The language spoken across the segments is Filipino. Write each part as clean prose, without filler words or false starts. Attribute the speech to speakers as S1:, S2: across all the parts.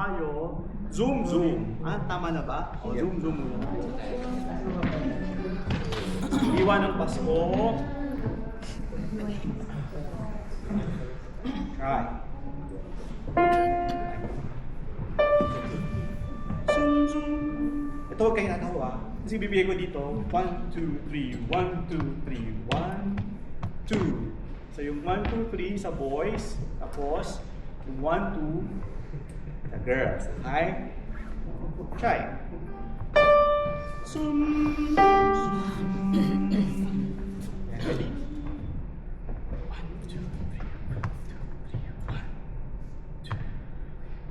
S1: tayo. Zoom, zoom. Ah, tama na ba? O, zoom, zoom muna tayo. Iwan ng Pasko. Try. Zoom, zoom. Ito huwag kayo natawa. Kasi bibigay ko dito. 1, 2, 3. 1, 2, 3. 1, 2. So yung 1, 2, 3 sa boys. Tapos yung 1, 2 sa girls. Okay? Try. Zoom, zoom. Ready?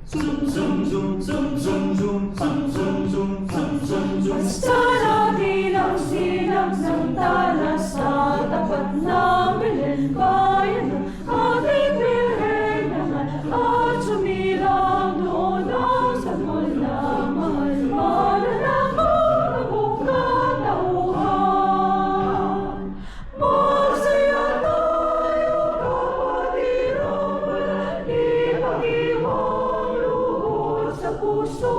S1: Zoom, zoom, zoom, zoom, zoom, zoom, zoom, zoom, zoom, zoom, zoom, zoom.
S2: Basta natin ang sinag ng tala sa tapat ng Belen, bayan ng ating Birhen naman at sumilang doon ang sanggol na mahal. Mananakot na bukatauhan. Masaya tayo kapatid ang walang ipag-iwang lugod sa puso.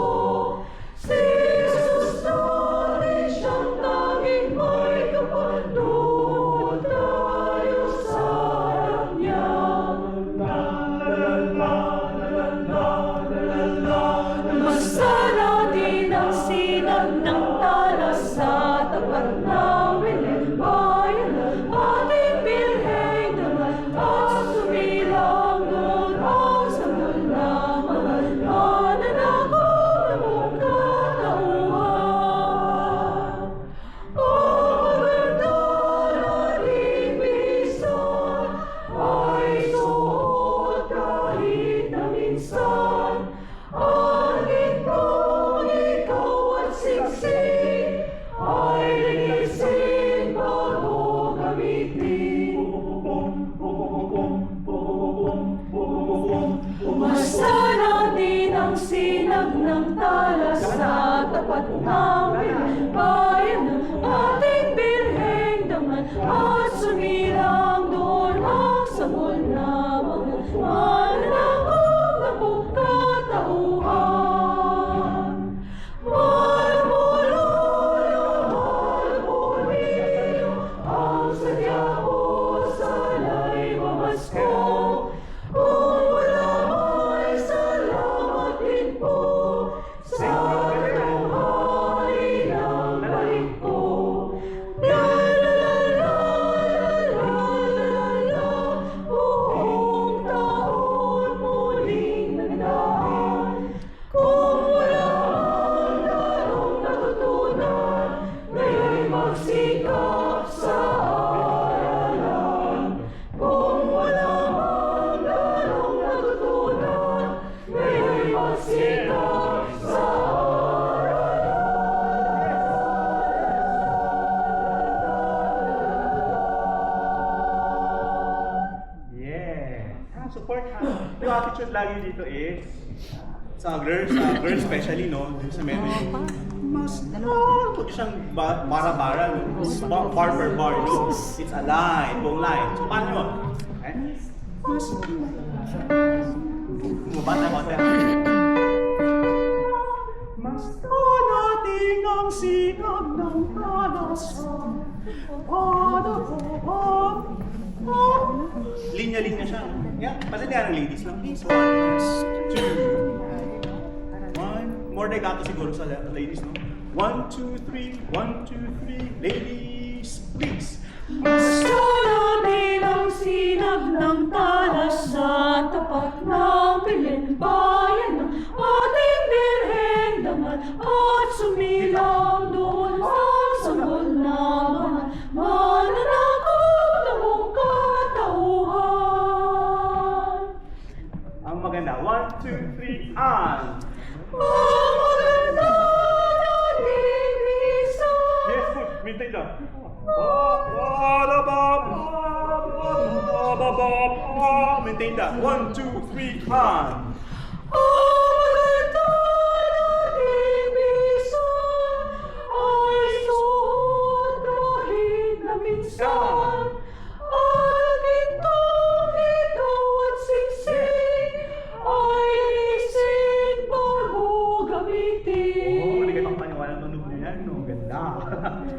S2: Si Jesus natin siyang tanging may kapatid, tayo sa harap niya. Basta natin ang sinag ng tala sa tapat ng Belen, bayan ng ating Birhen naman at sumilang doon ang sanggol na mahal. Mananakot na bukatauhan. Ang ganda nating bisan ay suot kahit na minsan. Ang gintong ikaw at siksik ay linisin bago gamitin. Basta natin ang sinag ng tala sa tapat ng Belen, bayan ng ating Birhen naman at sumilang doon ang sanggol na mahal. Mananakot na bukatauhan. Mahal mo Lolo, mahal mo Nino, ang sadya mo sana'y mamasko. Kung wala ay salamat din po sa tanghali ng balik ko. La la la la la la la, buong taon muling nagdaan. Kung wala ang larong natutunan, ngayon'y magsikap sa aralan. Kung wala ang larong natutunan, ngayon'y magsikap sa
S1: Yeah. Support ka. Yung attitude lagi dito is sa girls especially, no? Dun sa menu yung mas, huwag siyang bara-bara, no? Bar per bar, no? It's a line, buong line. So, paano yun? Okay? Mas, bumabata konti. Mas natin ang sinag ng talasan. Linya-linya siya. Yeah, pasindihan ng ladies lang. Please, 1, 2. 1. More legato siguro sa ladies, no? 1, 2, 3. 1, 2, 3. Ladies, please.
S2: Basta natin ang sinag ng tala sa tapat ng Belen, bayan ng ating Birhen naman at sumilang doon ang sanggol na mahal. Mananakot na bukatauhan.
S1: Ang maganda. 1, 2, 3, and.
S2: Ang maganda nating bisan.
S1: Yes, good. Maintain that. Maintain that. 1, 2, 3, and.
S2: Ang maganda nating bisan ay suot kahit na minsan. Ang gintong ikaw at siksik ay linisin bago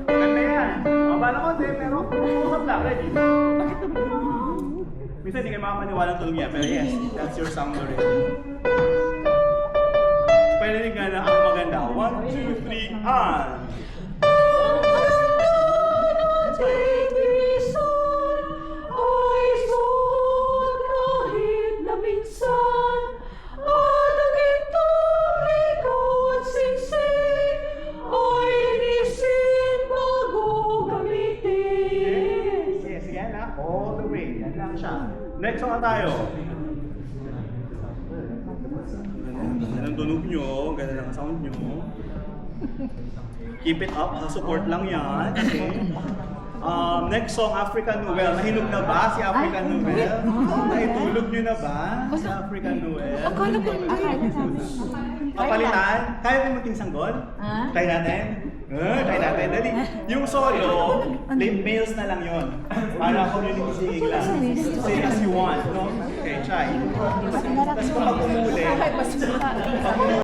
S1: Maganda yan. Mababa na konti, pero usap lang. Ready? Minsan hindi kayo makapaniwala ng tulog niya, pero yes, that's your sound already. Pwede nga na ang maganda. 1, 2, 3, and...
S2: Ating bisan ay suot kahit na minsan at ang itong ikaw at singsing ay linisin bago gamitin.
S1: Yes, yan na. All the way. Yan lang siya. Next song na tayo. Ganda ng tunog nyo. Ganda ng sound nyo. Keep it up. Support lang yan. Okay. Next song, African Noel. Nahinog na ba si African Noel? Naitulog nyo na ba si African Noel?
S2: Akala ko
S1: Papalitan? Kaya mo maging sanggol? Try natin? Try natin. Dali. Yung solo, late males na lang yun. Para community singing lang. Sing as you want. No? Okay, try. Tapos kapag umuli,